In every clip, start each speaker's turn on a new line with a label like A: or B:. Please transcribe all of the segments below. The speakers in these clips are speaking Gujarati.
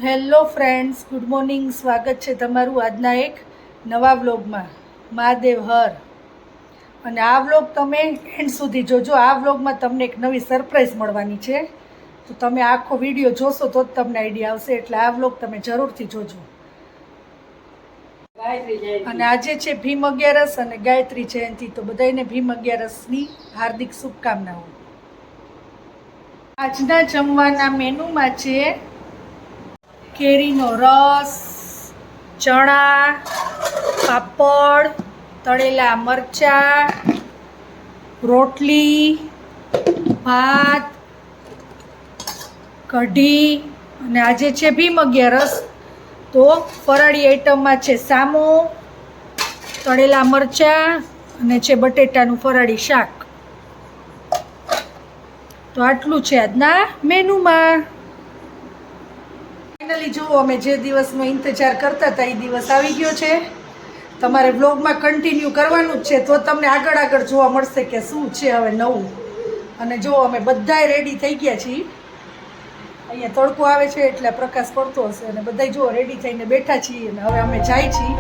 A: Hello friends, good morning. સ્વાગત છે તમારું આજના એક નવા વ્લોગમાં. મહાદેવ હર. અને આ વ્લોગ તમે એન્ડ સુધી જોજો. આ વ્લોગમાં તમને એક નવી સરપ્રાઈઝ મળવાની છે, તો તમે આખો વિડીયો જોશો તો જ તમને આઈડિયા આવશે. એટલે આ વ્લોગ તમે જરૂરથી જોજો. અને આજે છે ભીમ અગિયારસ અને ગાયત્રી જયંતિ, તો બધાને ભીમ અગિયારસની હાર્દિક શુભકામનાઓ. આજના જમવાના મેનુમાં છે કેરીનો રસ, ચણા, પાપડ, તળેલા મરચાં, રોટલી, ભાત, કઢી. અને આજે છે ભીમ અગિયારસ, તો ફરાળી આઈટમમાં છે સામો, તળેલા મરચાં અને છે બટેટાનું ફરાળી શાક. તો આટલું છે આજના મેનુમાં. ફાઇનલી જુઓ, અમે જે દિવસનો ઇંતજાર કરતા હતા એ દિવસ આવી ગયો છે. તમારે વ્લોગમાં કન્ટિન્યુ કરવાનું જ છે, તો તમને આગળ આગળ જોવા મળશે કે શું છે હવે નવું. અને જો અમે બધાય રેડી થઈ ગયા છીએ. અહીંયા તડકો આવે છે એટલે પ્રકાશ પડતો હશે. અને બધાય જો રેડી થઈને બેઠા છીએ અને હવે અમે જાય છીએ.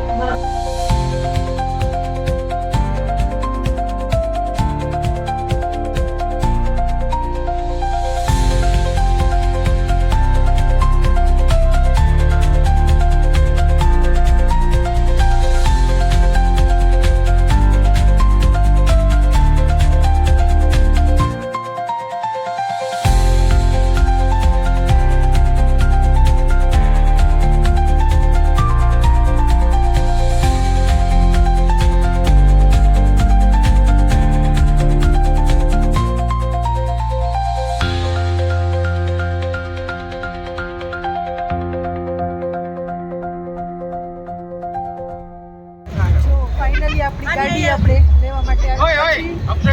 A: ફાઇનલી આપણી ગાડી આપણે લેવા માટે આવી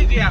A: છીએ.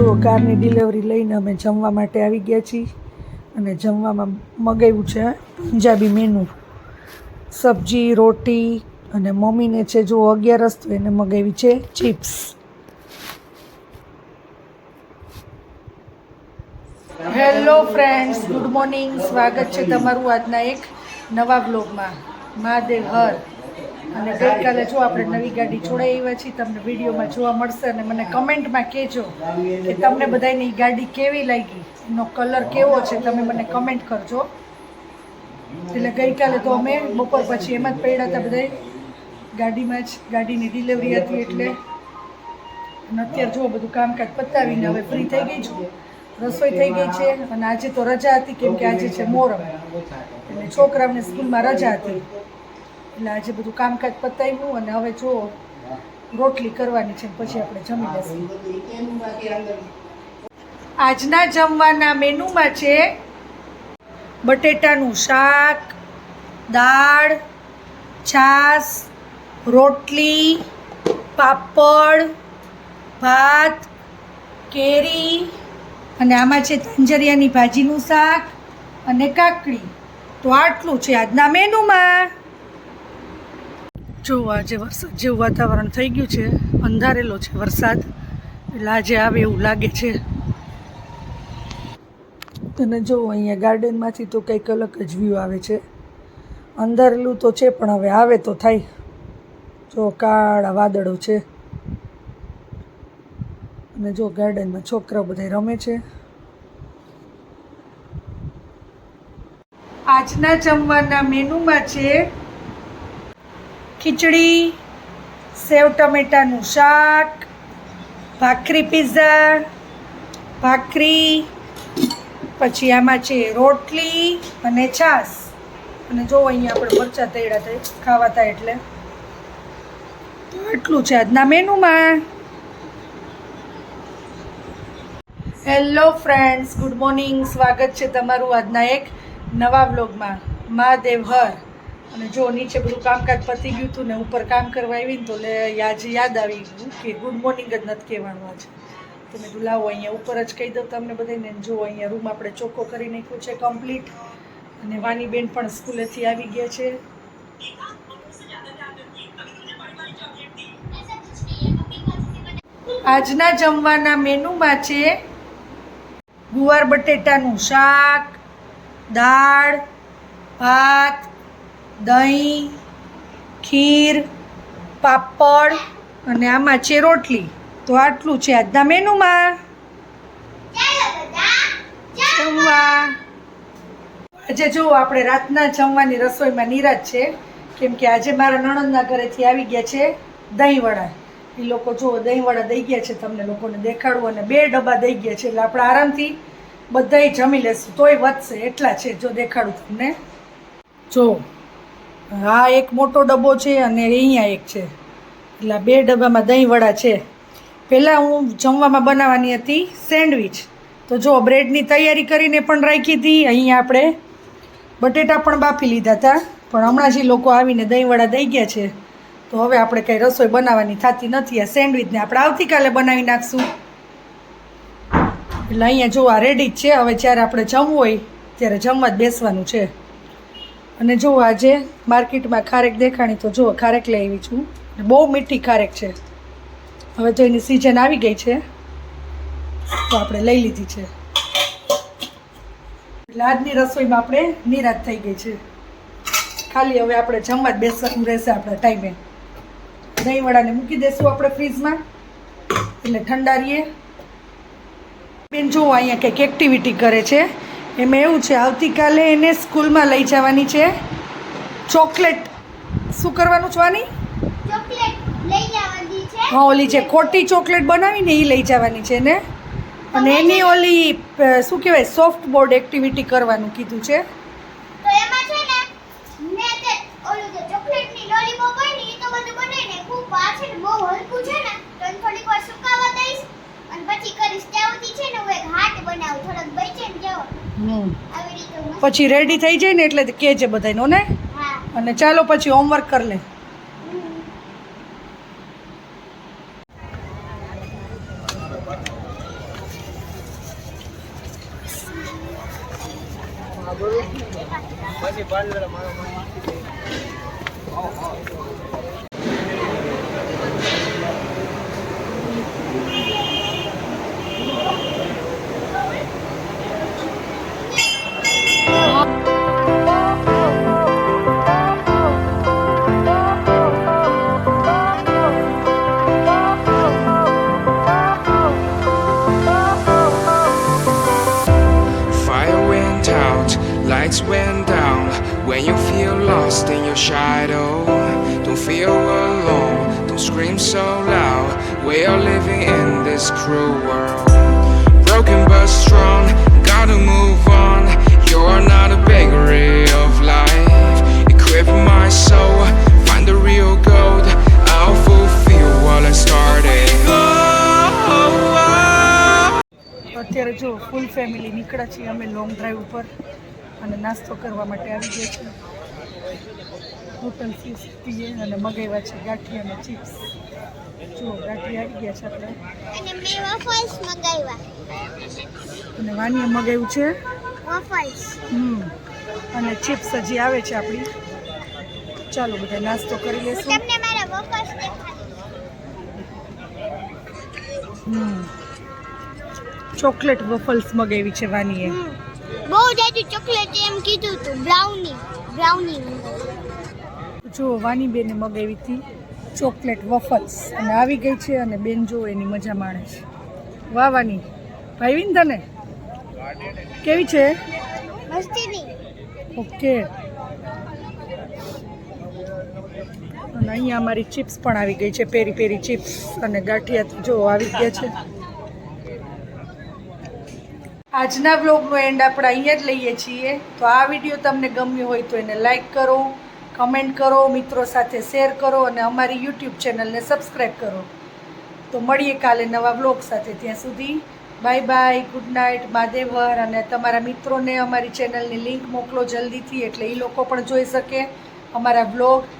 A: જો કારની ડિલિવરી લઈને અમે જમવા માટે આવી ગયા છીએ અને જમવામાં મગાવ્યું છે પંજાબી મેનુ, સબ્જી, રોટી અને મમ્મીને છે જો 11 તો એને મગાવી છે chips. Hello friends, good morning. સ્વાગત છે તમારું આજના એક નવા બ્લોગમાં. મહાદેવ હર. અને ગઈકાલે જો આપણે નવી ગાડી છોડાઈ આવ્યા છીએ, તમને વિડીયોમાં જોવા મળશે અને મને કમેન્ટમાં કહેજો કે તમને બધાને એ ગાડી કેવી લાગી, એનો કલર કેવો છે, તમે મને કમેન્ટ કરજો. એટલે ગઈકાલે તો અમે બપોર પછી એમ જ પડ્યા હતા બધા ગાડીમાં જ, ગાડીની ડિલિવરી હતી એટલે. અને અત્યારે જુઓ બધું કામકાજ પતાવીને હવે ફ્રી થઈ ગઈ છું, રસોઈ થઈ ગઈ છે. અને આજે તો રજા હતી કેમ કે આજે છે મોહરમ, એટલે છોકરાઓને સ્કૂલમાં રજા હતી એટલે આજે બધું કામકાજ પતાવ્યું અને હવે જો રોટલી કરવાની છે પછી આપણે જમી લઈશું. આજના જમવાના મેનુમાં છે બટેટાનું શાક, દાળ, છાશ, રોટલી, પાપડ, ભાત, કેરી અને આમાં છે તાંજરિયાની ભાજીનું શાક અને કાકડી. તો આટલું છે આજના મેનુમાં. જો આજે વરસાદ જેવું વાતાવરણ થઈ ગયું છે, અંધારેલો છે વરસાદ, એટલે આજે આવે એવું લાગે છે. અને જો અહીંયા ગાર્ડનમાંથી તો કંઈક અલગ જ વ્યૂ આવે છે. અંધારેલું તો છે પણ હવે આવે તો થાય. જો કાળા વાદળો છે અને જો ગાર્ડનમાં છોકરાઓ બધા રમે છે. આજના જમવાના મેનુમાં છે ખીચડી, સેવ ટમેટાનું શાક, ભાખરી પીઝા, ભાખરી, પછી આમાં છે રોટલી અને છાશ. અને જો અહીંયા આપણે મરચાં તળ્યા થાય ખાવા થાય એટલે. તો એટલું છે આજના મેનુમાં. Hello friends, good morning. સ્વાગત છે તમારું આજના એક નવા વ્લોગમાં. મહાદેવ હર. અને જો નીચે બધું કામકાજ પતી ગયું હતું ને ઉપર કામ કરવા આવી ને તો આજે યાદ આવી ગયું કે ગુડ મોર્નિંગ જ નથી કહેવાનું આજે. તો મેં કીધું લાવો અહીંયા ઉપર જ કહી દઉં તમને બધાને. જો અહીંયા રૂમ આપણે ચોખ્ખો કરી નાખ્યો છે કમ્પ્લીટ. અને વાનીબેન પણ સ્કૂલેથી આવી ગયા છે. આજના જમવાના મેનુમાં છે ગુવાર બટેટાનું શાક, દાળ, ભાત, દહીં, ખીર, પાપડ અને આમાં છે રોટલી. તો આટલું છે આજના મેનુમાં. જમવા આજે જો આપણે રાતના જમવાની રસોઈમાં નિરાશ છે કેમ કે આજે મારા નણંદના ઘરેથી આવી ગયા છે દહીંવડા. એ લોકો જો દહીંવડા દઈ ગયા છે, તમને લોકોને દેખાડવું, અને 2 ડબ્બા દઈ ગયા છે એટલે આપણે આરામથી બધાય જમી લેશું તોય વધશે એટલા છે. જો દેખાડું તમને, જો આ એક મોટો ડબ્બો છે અને અહીંયા એક છે, એટલે 2 ડબ્બામાં દહીંવડા છે. પહેલાં હું જમવામાં બનાવવાની હતી સેન્ડવિચ, તો જો બ્રેડની તૈયારી કરીને પણ રાખી હતી. અહીંયા આપણે બટેટા પણ બાફી લીધા હતા, પણ હમણાં જ લોકો આવીને દહીંવડા દઈ ગયા છે તો હવે આપણે કંઈ રસોઈ બનાવવાની થતી નથી. આ સેન્ડવિચને આપણે આવતીકાલે બનાવી નાખશું. એટલે અહીંયા જો આ રેડી જ છે. હવે જ્યારે આપણે જમવું હોય ત્યારે જમવા જ બેસવાનું છે. અને જો આજે માર્કેટમાં ખારેક દેખાણી તો જો ખારેક લઈ આવી છું. બહુ મીઠી ખારેક છે. હવે તો એની સિઝન આવી ગઈ છે તો આપણે લઈ લીધી છે. એટલે આજની રસોઈમાં આપણે નિરાશ થઈ ગઈ છે. ખાલી હવે આપણે જમવા જ બેસવાનું રહેશે આપણા ટાઈમે. દહીંવડાને મૂકી દઈશું આપણે ફ્રીજમાં એટલે ઠંડા રહીએ. બેન જો અહીંયા કંઈક એક્ટિવિટી કરે છે. એમાં એવું છે આવતીકાલે એને સ્કૂલમાં લઈ જવાની છે ચોકલેટ. શું કરવાનું છે વાની? હા, ઓલી જે ખોટી ચોકલેટ બનાવીને એ લઈ જવાની છે ને. અને એની ઓલી શું કહેવાય સોફ્ટ બોર્ડ એક્ટિવિટી કરવાનું કીધું છે.
B: તો એમાં છે ને મેં તે ઓલું જે ચોકલેટની લોલીપોપ હોય ને એ તો બધું બનાવીને ખૂબ પાછળ બહુ હલકું છે ને તો એને થોડીક વાર સુકાવા દઈશ અને પછી કરીશ. ત્યાંથી છે ને હું એક હાટ બનાવું થોડોક બચે ને જેવો આવી રીતે
A: પછી રેડી થઈ જાય ને એટલે કહેજે બધાનો ને.
B: હા.
A: અને ચાલો પછી હોમવર્ક કરી લે.
C: Fire went out, lights went down. When you feel lost in your shadow, don't feel alone, don't scream so loud. We are living in this cruel world. Broken but strong, gotta move on. You're not a bakery of life. Equip my soul, find the real gold. I'll fulfill what I started.
A: અત્યારે જો ફૂલ ફેમિલી નીકળ્યા છીએ અમે લોંગ ડ્રાઈવ ઉપર અને નાસ્તો કરવા માટે આવી ગયા છીએ હોટલ 50 અને મગાવ્યા છે ગાંઠિયા અને ચિપ્સ જો ગાંઠિયા આવી ગયા છે આપણે
B: અને મેં વોફલ્સ મંગાવ્યા
A: અને વાનીએ મગાવ્યું છે
B: વોફલ્સ
A: અને ચિપ્સ હજી આવે છે આપણી ચાલો બધા નાસ્તો કરી લેશું
B: તમને મારા વોફલ્સ દેખાડી
A: ચોકલેટ વફલ્સ મગાવી છે વાનીએ
B: બહુ જાજુ ચોકલેટ એમ કીધું તું બ્રાઉની
A: જો વાની બેને મગાવી હતી ચોકલેટ વફલ્સ અને આવી ગઈ છે અને બેન જો એની મજા માણે છે વાહ વાની ભાઈવીન તને કેવી છે
B: મસ્તીની
A: ઓકે અને અહીંયા અમારી ચિપ્સ પણ આવી ગઈ છે પેરી પેરી ચિપ્સ અને ગાંઠિયા જો આવી ગયા છે આજના વ્લોગનો એન્ડ આપણે અહીંયા જ લઈએ છીએ તો આ વિડીયો તમને ગમ્યો હોય તો એને લાઈક કરો કમેન્ટ કરો મિત્રો સાથે શેર કરો અને અમારી યુટ્યુબ ચેનલને સબસ્ક્રાઈબ કરો તો મળીએ કાલે નવા વ્લોગ સાથે ત્યાં સુધી બાય બાય ગુડ નાઇટ મહાદેવર અને તમારા મિત્રોને અમારી ચેનલની લિંક મોકલો જલ્દીથી એટલે એ લોકો પણ જોઈ શકે અમારા વ્લોગ